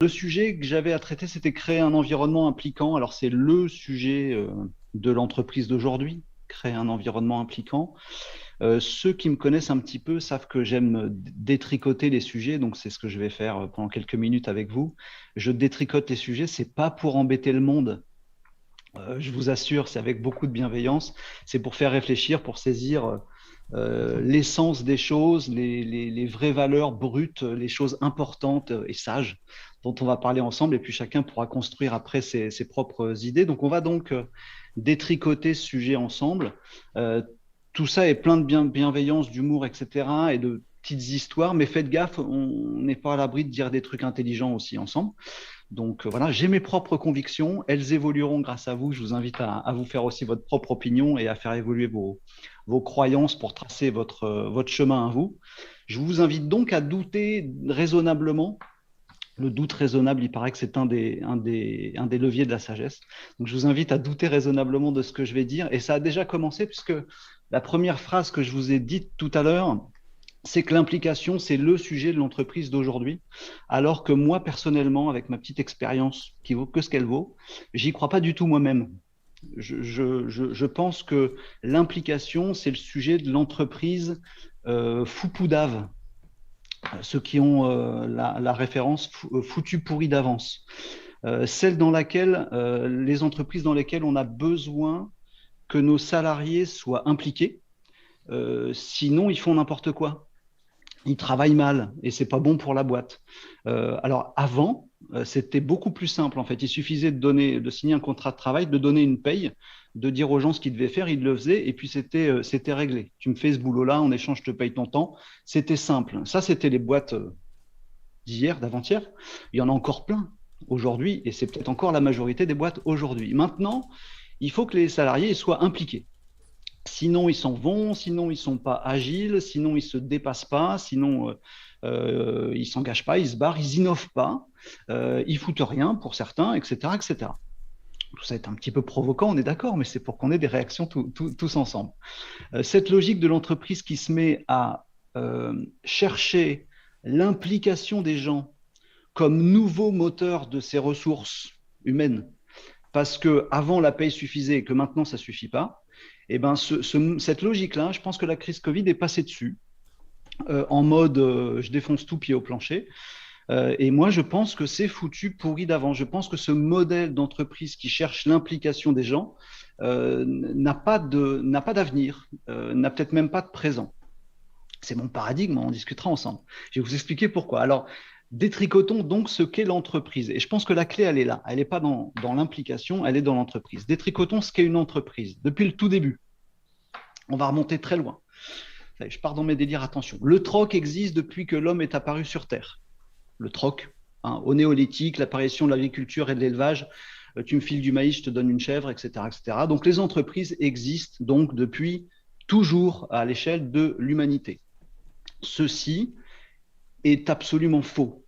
Le sujet que j'avais à traiter, c'était créer un environnement impliquant. Alors, c'est le sujet de l'entreprise d'aujourd'hui, créer un environnement impliquant. Ceux qui me connaissent un petit peu savent que j'aime détricoter les sujets, donc c'est ce que je vais faire pendant quelques minutes avec vous. Je détricote les sujets, c'est pas pour embêter le monde. Je vous assure, c'est avec beaucoup de bienveillance. C'est pour faire réfléchir, pour saisir l'essence des choses, les vraies valeurs brutes, les choses importantes et sages dont on va parler ensemble. Et puis chacun pourra construire après ses propres idées. Donc on va donc détricoter ce sujet ensemble. Euh, Tout ça est plein de bienveillance, d'humour, etc. et de petites histoires. Mais faites gaffe, on n'est pas à l'abri de dire des trucs intelligents aussi ensemble. Donc voilà, j'ai mes propres convictions, elles évolueront grâce à vous. Je vous invite à vous faire aussi votre propre opinion et à faire évoluer vos croyances pour tracer votre chemin à vous. Je vous invite donc à douter raisonnablement. Le doute raisonnable, il paraît que c'est un des leviers de la sagesse. Donc je vous invite à douter raisonnablement de ce que je vais dire. Et ça a déjà commencé puisque la première phrase que je vous ai dite tout à l'heure, c'est que l'implication, c'est le sujet de l'entreprise d'aujourd'hui, alors que moi, personnellement, avec ma petite expérience qui vaut que ce qu'elle vaut, j'y crois pas du tout moi-même. Je pense que l'implication, c'est le sujet de l'entreprise Foupoudave, ceux qui ont la référence foutu pourri d'avance, celle dans laquelle les entreprises dans lesquelles on a besoin que nos salariés soient impliqués, sinon ils font n'importe quoi, ils travaillent mal et c'est pas bon pour la boîte. Alors avant, c'était beaucoup plus simple en fait. Il suffisait de signer un contrat de travail, de donner une paye, de dire aux gens ce qu'ils devaient faire, ils le faisaient et puis c'était réglé. Tu me fais ce boulot-là, en échange je te paye ton temps. C'était simple. Ça, c'était les boîtes d'hier, d'avant-hier. Il y en a encore plein aujourd'hui et c'est peut-être encore la majorité des boîtes aujourd'hui. Maintenant, il faut que les salariés soient impliqués. Sinon, ils s'en vont, sinon, ils ne sont pas agiles, sinon, ils ne se dépassent pas, sinon, ils ne s'engagent pas, ils se barrent, ils innovent pas, ils foutent rien pour certains, etc., etc. Tout ça est un petit peu provoquant, on est d'accord, mais c'est pour qu'on ait des réactions tous ensemble. Cette logique de l'entreprise qui se met à chercher l'implication des gens comme nouveau moteur de ses ressources humaines, parce que avant la paye suffisait et que maintenant ça suffit pas, et ben cette logique-là, je pense que la crise Covid est passée dessus, en mode je défonce tout pied au plancher. Et moi, je pense que c'est foutu pourri d'avant. Je pense que ce modèle d'entreprise qui cherche l'implication des gens n'a pas d'avenir, n'a peut-être même pas de présent. C'est mon paradigme, on en discutera ensemble. Je vais vous expliquer pourquoi. Alors, détricotons donc ce qu'est l'entreprise. Et je pense que la clé, elle est là. Elle n'est pas dans l'implication, elle est dans l'entreprise. Détricotons ce qu'est une entreprise. Depuis le tout début, on va remonter très loin. Je pars dans mes délires, attention. Le troc existe depuis que l'homme est apparu sur Terre. Le troc, hein, au néolithique, l'apparition de l'agriculture et de l'élevage, tu me files du maïs, je te donne une chèvre, etc., etc. Donc les entreprises existent donc depuis toujours à l'échelle de l'humanité. Ceci est absolument faux.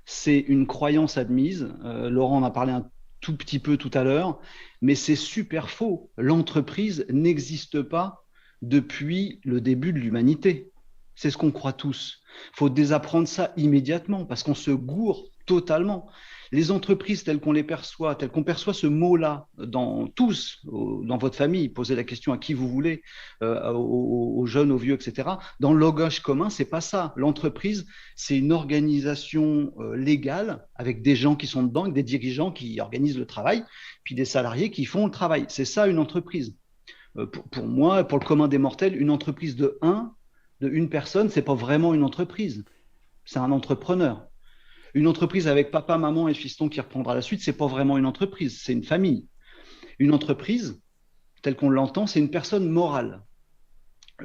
C'est une croyance admise. Laurent en a parlé un tout petit peu tout à l'heure, mais c'est super faux. L'entreprise n'existe pas depuis le début de l'humanité. C'est ce qu'on croit tous. Il faut désapprendre ça immédiatement parce qu'on se gourre totalement. Les entreprises telles qu'on les perçoit, telles qu'on perçoit ce mot-là dans tous, dans votre famille, posez la question à qui vous voulez, aux jeunes, aux vieux, etc. Dans le langage commun, c'est pas ça. L'entreprise, c'est une organisation légale avec des gens qui sont dedans, avec des dirigeants qui organisent le travail, puis des salariés qui font le travail. C'est ça une entreprise. Pour moi, pour le commun des mortels, une entreprise de une personne, c'est pas vraiment une entreprise. C'est un entrepreneur. Une entreprise avec papa, maman et fiston qui reprendra la suite, c'est pas vraiment une entreprise, c'est une famille. Une entreprise, telle qu'on l'entend, c'est une personne morale.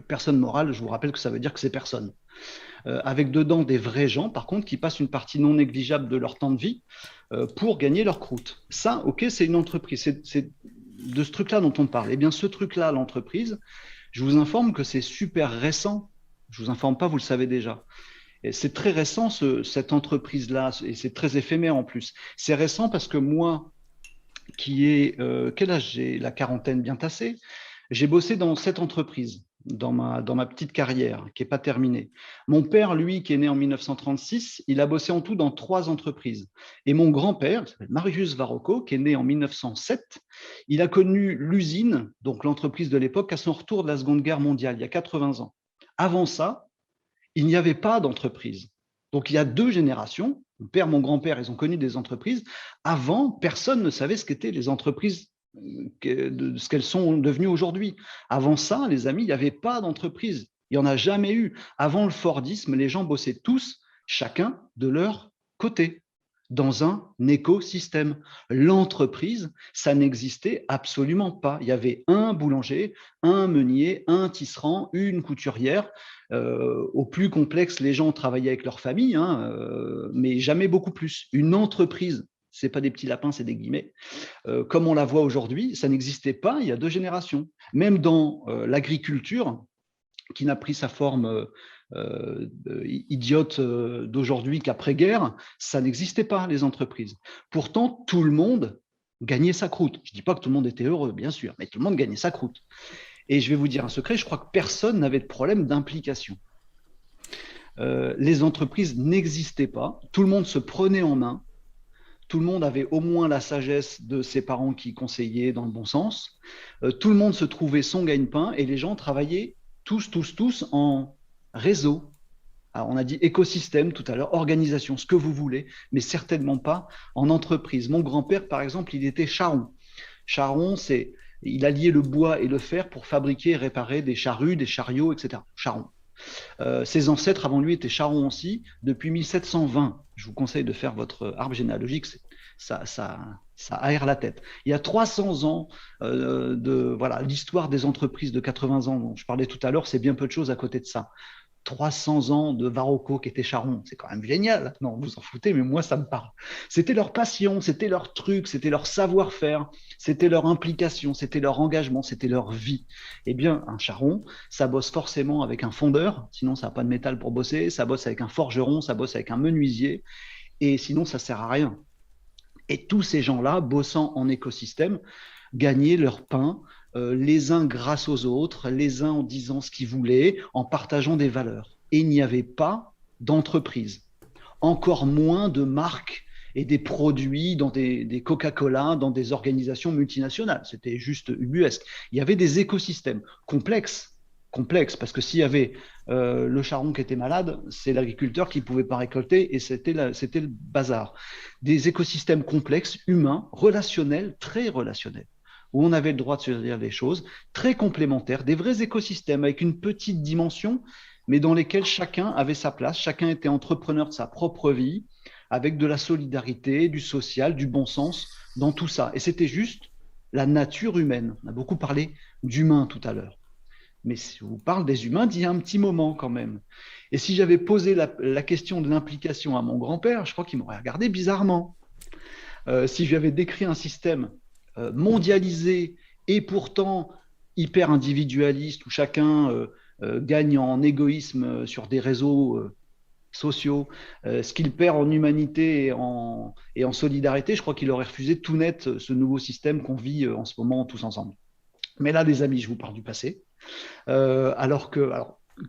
Personne morale, je vous rappelle que ça veut dire que c'est personne. Avec dedans des vrais gens, par contre, qui passent une partie non négligeable de leur temps de vie pour gagner leur croûte. Ça, ok, c'est une entreprise. C'est de ce truc-là dont on parle. Eh bien, ce truc-là, l'entreprise, je vous informe que c'est super récent. Je vous informe pas, vous le savez déjà. Et c'est très récent, cette entreprise-là, et c'est très éphémère en plus. C'est récent parce que moi, quel âge j'ai, la quarantaine bien tassée, j'ai bossé dans cette entreprise. dans ma petite carrière, qui n'est pas terminée. Mon père, lui, qui est né en 1936, il a bossé en tout dans 3 entreprises. Et mon grand-père, qui s'appelle Marius Varocco, qui est né en 1907, il a connu l'usine, donc l'entreprise de l'époque, à son retour de la Seconde Guerre mondiale, il y a 80 ans. Avant ça, il n'y avait pas d'entreprise. Donc, il y a 2 générations. Mon père, mon grand-père, ils ont connu des entreprises. Avant, personne ne savait ce qu'étaient les entreprises, ce qu'elles sont devenues aujourd'hui. Avant ça, les amis, il n'y avait pas d'entreprise. Il n'y en a jamais eu. Avant le Fordisme, les gens bossaient tous, chacun de leur côté, dans un écosystème. L'entreprise, ça n'existait absolument pas. Il y avait un boulanger, un meunier, un tisserand, une couturière. Au plus complexe, les gens travaillaient avec leur famille, hein, mais jamais beaucoup plus. Une entreprise, ce n'est pas des petits lapins, c'est des guillemets. Comme on la voit aujourd'hui, ça n'existait pas il y a 2 générations. Même dans l'agriculture, qui n'a pris sa forme idiote d'aujourd'hui qu'après-guerre, ça n'existait pas, les entreprises. Pourtant, tout le monde gagnait sa croûte. Je ne dis pas que tout le monde était heureux, bien sûr, mais tout le monde gagnait sa croûte. Et je vais vous dire un secret, je crois que personne n'avait de problème d'implication. Les entreprises n'existaient pas, tout le monde se prenait en main, tout le monde avait au moins la sagesse de ses parents qui conseillaient dans le bon sens, tout le monde se trouvait son gagne-pain et les gens travaillaient tous en réseau. Alors, on a dit écosystème tout à l'heure, organisation, ce que vous voulez, mais certainement pas en entreprise. Mon grand-père, par exemple, il était charron. Charron, il alliait le bois et le fer pour fabriquer et réparer des charrues, des chariots, etc. Charron. Ses ancêtres avant lui étaient charrons aussi depuis 1720. Je vous conseille de faire votre arbre généalogique, ça aère la tête. Il y a 300 ans voilà, l'histoire des entreprises de 80 ans dont je parlais tout à l'heure, c'est bien peu de choses à côté de ça. 300 ans de Varocco qui était charron, c'est quand même génial. Non, vous en foutez, mais moi, ça me parle. C'était leur passion, c'était leur truc, c'était leur savoir-faire, c'était leur implication, c'était leur engagement, c'était leur vie. Eh bien, un charron, ça bosse forcément avec un fondeur, sinon ça n'a pas de métal pour bosser, ça bosse avec un forgeron, ça bosse avec un menuisier, et sinon ça ne sert à rien. Et tous ces gens-là, bossant en écosystème, gagnaient leur pain, les uns grâce aux autres, les uns en disant ce qu'ils voulaient, en partageant des valeurs. Et il n'y avait pas d'entreprise, encore moins de marques et des produits dans des Coca-Cola, dans des organisations multinationales. C'était juste ubuesque. Il y avait des écosystèmes complexes, parce que s'il y avait le charron qui était malade, c'est l'agriculteur qui ne pouvait pas récolter et c'était le bazar. Des écosystèmes complexes, humains, relationnels, très relationnels, où on avait le droit de se dire des choses, très complémentaires, des vrais écosystèmes avec une petite dimension, mais dans lesquels chacun avait sa place, chacun était entrepreneur de sa propre vie, avec de la solidarité, du social, du bon sens dans tout ça. Et c'était juste la nature humaine. On a beaucoup parlé d'humain tout à l'heure. Mais si je vous parle des humains d'il y a un petit moment quand même. Et si j'avais posé la question de l'implication à mon grand-père, je crois qu'il m'aurait regardé bizarrement. Si je lui avais décrit un système mondialisé et pourtant hyper individualiste où chacun gagne en égoïsme sur des réseaux sociaux, ce qu'il perd en humanité et en solidarité, je crois qu'il aurait refusé tout net ce nouveau système qu'on vit en ce moment tous ensemble. Mais là, les amis, je vous parle du passé. Alors,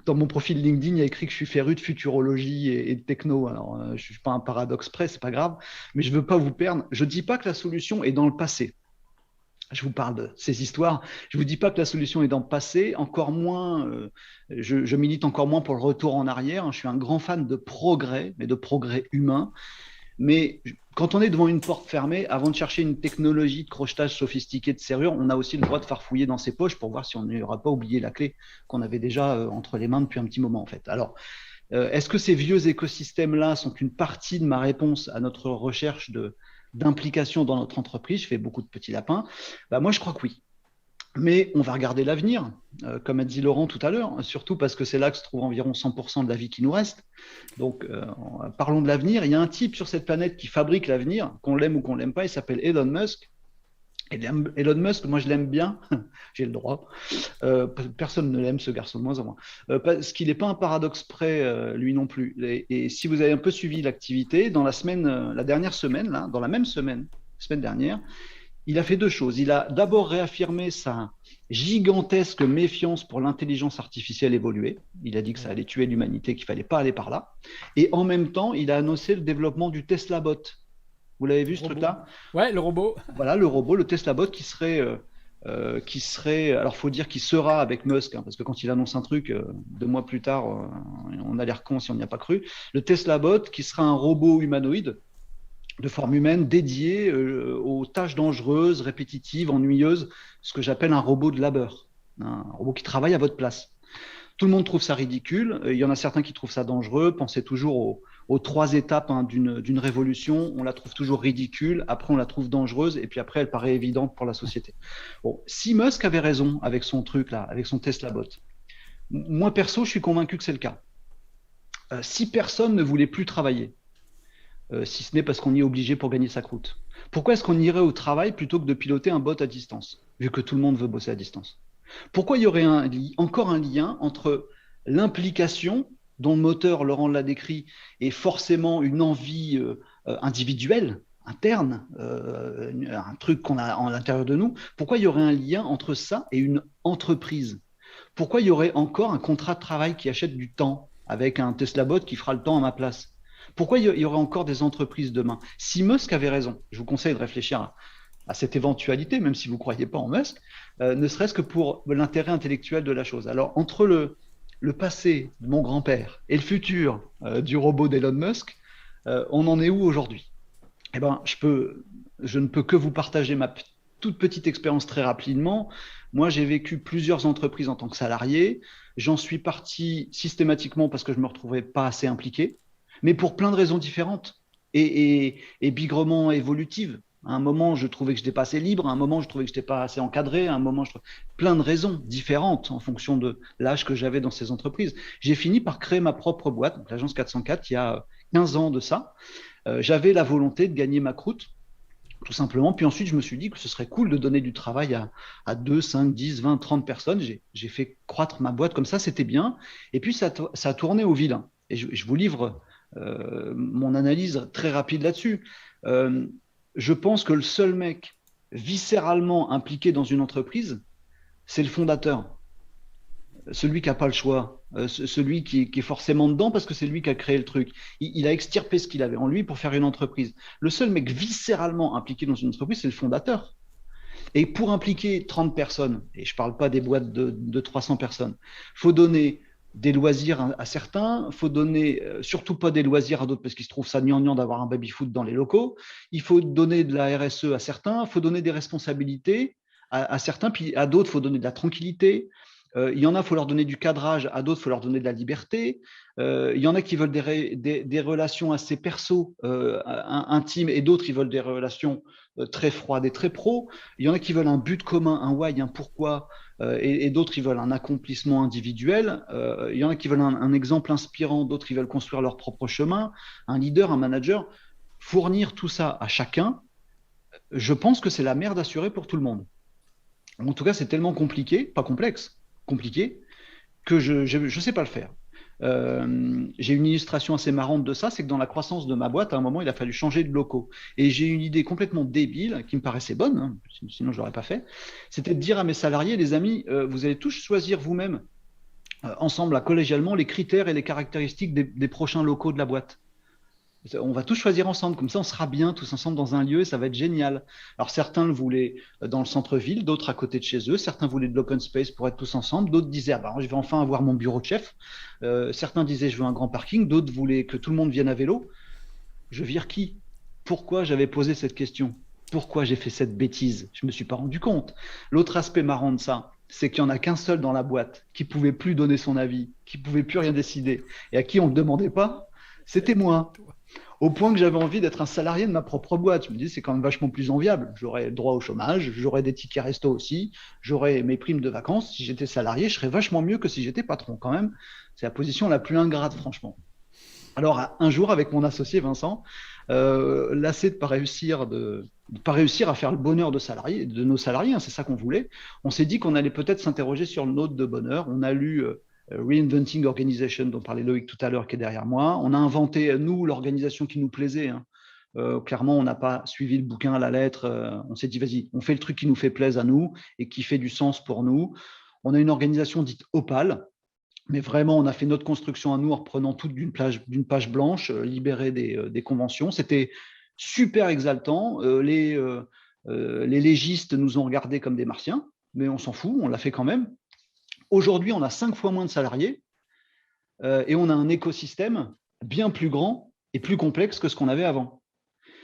dans mon profil LinkedIn, il y a écrit que je suis féru de futurologie et de techno. Alors, je ne suis pas un paradoxe près, c'est pas grave, mais je ne veux pas vous perdre. Je ne dis pas que la solution est dans le passé. Je vous parle de ces histoires. Je ne vous dis pas que la solution est dans le passé, encore moins, je milite encore moins pour le retour en arrière. Je suis un grand fan de progrès, mais de progrès humain. Mais quand on est devant une porte fermée, avant de chercher une technologie de crochetage sophistiquée de serrure, on a aussi le droit de farfouiller dans ses poches pour voir si on n'aura pas oublié la clé qu'on avait déjà entre les mains depuis un petit moment en fait. Alors, est-ce que ces vieux écosystèmes-là sont qu'une partie de ma réponse à notre recherche d'implication dans notre entreprise? Je fais beaucoup de petits lapins. Moi, je crois que oui. Mais on va regarder l'avenir, comme a dit Laurent tout à l'heure, surtout parce que c'est là que se trouve environ 100% de la vie qui nous reste. Donc, parlons de l'avenir. Il y a un type sur cette planète qui fabrique l'avenir, qu'on l'aime ou qu'on ne l'aime pas, il s'appelle Elon Musk. Et Elon Musk, moi je l'aime bien, j'ai le droit. Personne ne l'aime, ce garçon, de moins en moins. Parce qu'il n'est pas un paradoxe près, lui non plus. Et si vous avez un peu suivi l'activité, dans la dernière semaine, là, dans la même semaine, semaine dernière, Il a fait deux choses. Il a d'abord réaffirmé sa gigantesque méfiance pour l'intelligence artificielle évoluée. Il a dit que ça allait tuer l'humanité, qu'il ne fallait pas aller par là. Et en même temps, il a annoncé le développement du Tesla Bot. Vous l'avez vu, ce Robot. truc-là? Ouais, le robot. Voilà, le robot, le Tesla Bot alors faut dire qu'il sera avec Musk, hein, parce que quand il annonce un truc, 2 mois plus tard, on a l'air con si on n'y a pas cru. Le Tesla Bot, qui sera un robot humanoïde de forme humaine dédié aux tâches dangereuses, répétitives, ennuyeuses, ce que j'appelle un robot de labeur, un robot qui travaille à votre place. Tout le monde trouve ça ridicule. Il y en a certains qui trouvent ça dangereux. Pensez toujours aux 3 étapes, hein, d'une révolution. On la trouve toujours ridicule. Après, on la trouve dangereuse. Et puis après, elle paraît évidente pour la société. Bon, si Musk avait raison avec son truc là, avec son Tesla Bot, moi perso, je suis convaincu que c'est le cas. Si personne ne voulait plus travailler, si ce n'est parce qu'on y est obligé pour gagner sa croûte, pourquoi est-ce qu'on irait au travail plutôt que de piloter un bot à distance, vu que tout le monde veut bosser à distance? Pourquoi il y aurait encore un lien entre l'implication dont le moteur, Laurent l'a décrit, est forcément une envie individuelle, interne, un truc qu'on a à l'intérieur de nous? Pourquoi il y aurait un lien entre ça et une entreprise? Pourquoi il y aurait encore un contrat de travail qui achète du temps avec un Tesla bot qui fera le temps à ma place? Pourquoi il y aurait encore des entreprises demain? Si Musk avait raison, je vous conseille de réfléchir à cette éventualité, même si vous ne croyez pas en Musk, ne serait-ce que pour l'intérêt intellectuel de la chose. Alors, entre le passé de mon grand-père et le futur du robot d'Elon Musk, on en est où aujourd'hui? Eh ben, je ne peux que vous partager ma toute petite expérience très rapidement. Moi, j'ai vécu plusieurs entreprises en tant que salarié. J'en suis parti systématiquement parce que je ne me retrouvais pas assez impliqué, mais pour plein de raisons différentes et bigrement évolutives. À un moment, je trouvais que je n'étais pas assez libre. À un moment, je trouvais que je n'étais pas assez encadré. À un moment, plein de raisons différentes en fonction de l'âge que j'avais dans ces entreprises. J'ai fini par créer ma propre boîte, donc l'agence 404, il y a 15 ans de ça. J'avais la volonté de gagner ma croûte, tout simplement. Puis ensuite, je me suis dit que ce serait cool de donner du travail à 2, 5, 10, 20, 30 personnes. J'ai fait croître ma boîte comme ça, c'était bien. Et puis, ça a tourné au vilain. Et je vous livre mon analyse très rapide là-dessus. Je pense que le seul mec viscéralement impliqué dans une entreprise, c'est le fondateur, celui qui n'a pas le choix, celui qui est forcément dedans parce que c'est lui qui a créé le truc. Il a extirpé ce qu'il avait en lui pour faire une entreprise. Le seul mec viscéralement impliqué dans une entreprise, c'est le fondateur. Et pour impliquer 30 personnes, et je ne parle pas des boîtes de 300 personnes, il faut donner des loisirs à certains, il faut donner surtout pas des loisirs à d'autres parce qu'ils se trouvent ça gnangnan d'avoir un baby-foot dans les locaux, il faut donner de la RSE à certains, il faut donner des responsabilités à certains, puis à d'autres, il faut donner de la tranquillité. Il y en a, il faut leur donner du cadrage, à d'autres, il faut leur donner de la liberté. Il y en a qui veulent des relations assez perso, intimes, et d'autres, ils veulent des relations très froides et très pro. Il y en a qui veulent un but commun, un why, un pourquoi, et d'autres, ils veulent un accomplissement individuel. Il y en a qui veulent un exemple inspirant, d'autres, ils veulent construire leur propre chemin. Un leader, un manager, fournir tout ça à chacun, je pense que c'est la merde assurée pour tout le monde. En tout cas, c'est tellement compliqué, pas complexe, compliqué, que je ne sais pas le faire. J'ai une illustration assez marrante de ça, c'est que dans la croissance de ma boîte, à un moment, il a fallu changer de locaux. Et j'ai une idée complètement débile, qui me paraissait bonne, hein, sinon je ne l'aurais pas fait, c'était de dire à mes salariés, les amis, vous allez tous choisir vous-même, ensemble, là, collégialement, les critères et les caractéristiques des prochains locaux de la boîte. On va tous choisir ensemble, comme ça on sera bien tous ensemble dans un lieu et ça va être génial. Alors certains le voulaient dans le centre-ville, d'autres à côté de chez eux, certains voulaient de l'open space pour être tous ensemble, d'autres disaient ah ben, je vais enfin avoir mon bureau de chef, certains disaient je veux un grand parking, d'autres voulaient que tout le monde vienne à vélo. Je vire qui? Pourquoi j'avais posé cette question? Pourquoi j'ai fait cette bêtise? Je ne me suis pas rendu compte. L'autre aspect marrant de ça, c'est qu'il n'y en a qu'un seul dans la boîte qui ne pouvait plus donner son avis, qui ne pouvait plus rien décider et à qui on ne le demandait pas, c'était moi. Au point que j'avais envie d'être un salarié de ma propre boîte. Je me dis, c'est quand même vachement plus enviable. J'aurais le droit au chômage, j'aurais des tickets resto aussi, j'aurais mes primes de vacances. Si j'étais salarié, je serais vachement mieux que si j'étais patron quand même. C'est la position la plus ingrate, franchement. Alors, un jour, avec mon associé Vincent, lassé de ne pas réussir à faire le bonheur de nos salariés, hein, c'est ça qu'on voulait, on s'est dit qu'on allait peut-être s'interroger sur le nôtre de bonheur. On a lu Reinventing Organization, dont parlait Loïc tout à l'heure, qui est derrière moi. On a inventé, nous, l'organisation qui nous plaisait, hein, Clairement, on n'a pas suivi le bouquin à la lettre. On s'est dit, vas-y, on fait le truc qui nous fait plaisir à nous et qui fait du sens pour nous. On a une organisation dite Opale, mais vraiment, on a fait notre construction à nous en reprenant tout d'une page blanche, libérée des conventions. C'était super exaltant. Les légistes nous ont regardés comme des martiens, mais on s'en fout, on l'a fait quand même. Aujourd'hui, on a 5 fois moins de salariés et on a un écosystème bien plus grand et plus complexe que ce qu'on avait avant.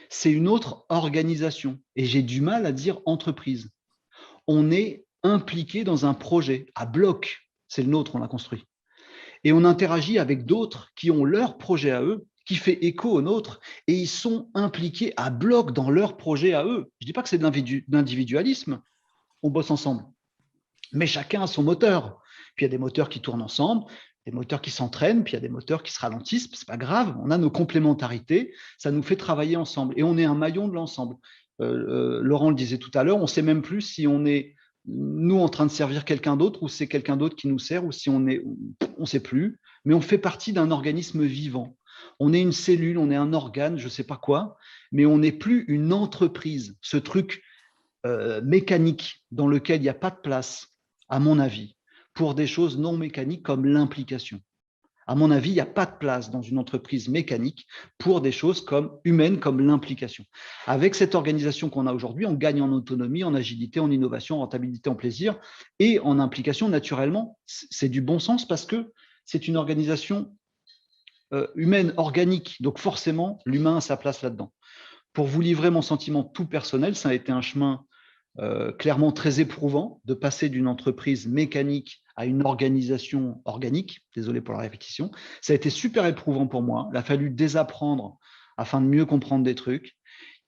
C'est une autre organisation et j'ai du mal à dire entreprise. On est impliqué dans un projet à bloc. C'est le nôtre, on l'a construit. Et on interagit avec d'autres qui ont leur projet à eux, qui fait écho au nôtre, et ils sont impliqués à bloc dans leur projet à eux. Je ne dis pas que c'est de l'individualisme, on bosse ensemble, mais chacun a son moteur. Puis il y a des moteurs qui tournent ensemble, des moteurs qui s'entraînent, puis il y a des moteurs qui se ralentissent, c'est pas grave, on a nos complémentarités, ça nous fait travailler ensemble, et on est un maillon de l'ensemble. Laurent le disait tout à l'heure, on ne sait même plus si on est nous en train de servir quelqu'un d'autre ou c'est quelqu'un d'autre qui nous sert ou si on ne sait plus, mais on fait partie d'un organisme vivant. On est une cellule, on est un organe, je ne sais pas quoi, mais on n'est plus une entreprise, ce truc mécanique dans lequel il n'y a pas de place, à mon avis, pour des choses non mécaniques comme l'implication. À mon avis, il n'y a pas de place dans une entreprise mécanique pour des choses comme humaines, comme l'implication. Avec cette organisation qu'on a aujourd'hui, on gagne en autonomie, en agilité, en innovation, en rentabilité, en plaisir et en implication naturellement. C'est du bon sens parce que c'est une organisation humaine, organique. Donc forcément, l'humain a sa place là-dedans. Pour vous livrer mon sentiment tout personnel, ça a été un chemin clairement très éprouvant de passer d'une entreprise mécanique à une organisation organique. Désolé pour la répétition. Ça a été super éprouvant pour moi. Il a fallu désapprendre afin de mieux comprendre des trucs.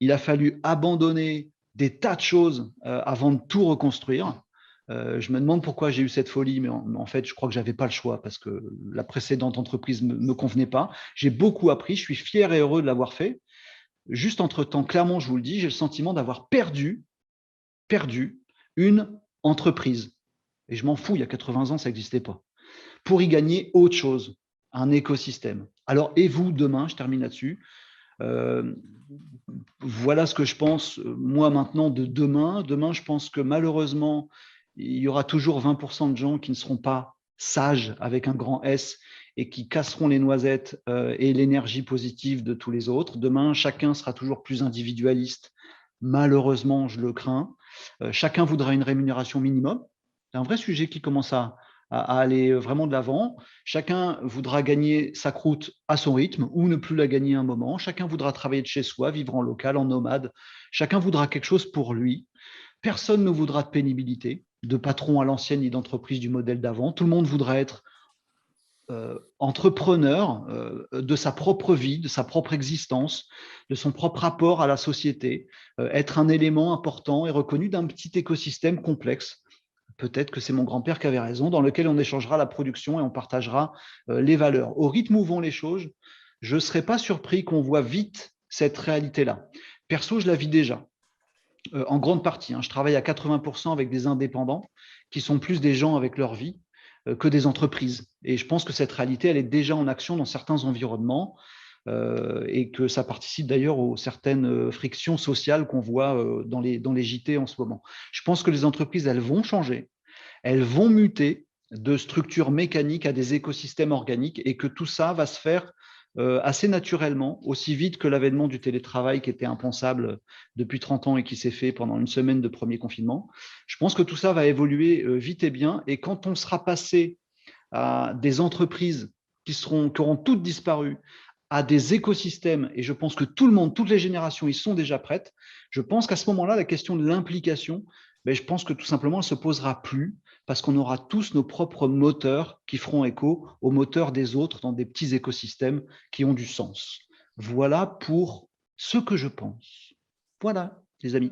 Il a fallu abandonner des tas de choses avant de tout reconstruire. Je me demande pourquoi j'ai eu cette folie, mais en fait, je crois que je n'avais pas le choix parce que la précédente entreprise ne me convenait pas. J'ai beaucoup appris, je suis fier et heureux de l'avoir fait. Juste entre-temps, clairement, je vous le dis, j'ai le sentiment d'avoir perdu une entreprise. Et je m'en fous, il y a 80 ans, ça n'existait pas. Pour y gagner autre chose, un écosystème. Alors, et vous, demain, je termine là-dessus, voilà ce que je pense, moi, maintenant, de demain. Demain, je pense que malheureusement, il y aura toujours 20% de gens qui ne seront pas sages avec un grand S et qui casseront les noisettes et l'énergie positive de tous les autres. Demain, chacun sera toujours plus individualiste. Malheureusement, je le crains. Chacun voudra une rémunération minimum. C'est un vrai sujet qui commence à aller vraiment de l'avant. Chacun voudra gagner sa croûte à son rythme ou ne plus la gagner un moment. Chacun voudra travailler de chez soi, vivre en local, en nomade. Chacun voudra quelque chose pour lui. Personne ne voudra de pénibilité, de patron à l'ancienne ni d'entreprise du modèle d'avant. Tout le monde voudra être entrepreneur de sa propre vie, de sa propre existence, de son propre rapport à la société, être un élément important et reconnu d'un petit écosystème complexe. Peut-être que c'est mon grand-père qui avait raison, dans lequel on échangera la production et on partagera les valeurs. Au rythme où vont les choses, je ne serais pas surpris qu'on voit vite cette réalité-là. Perso, je la vis déjà, en grande partie. Je travaille à 80% avec des indépendants qui sont plus des gens avec leur vie que des entreprises. Et je pense que cette réalité, elle est déjà en action dans certains environnements et que ça participe d'ailleurs aux certaines frictions sociales qu'on voit dans les JT en ce moment. Je pense que les entreprises, elles vont changer, elles vont muter de structures mécaniques à des écosystèmes organiques et que tout ça va se faire assez naturellement, aussi vite que l'avènement du télétravail qui était impensable depuis 30 ans et qui s'est fait pendant une semaine de premier confinement. Je pense que tout ça va évoluer vite et bien. Et quand on sera passé à des entreprises qui auront toutes disparu, à des écosystèmes, et je pense que tout le monde, toutes les générations, ils sont déjà prêtes, je pense qu'à ce moment-là, la question de l'implication, je pense que tout simplement, elle ne se posera plus parce qu'on aura tous nos propres moteurs qui feront écho aux moteurs des autres dans des petits écosystèmes qui ont du sens. Voilà pour ce que je pense. Voilà, les amis.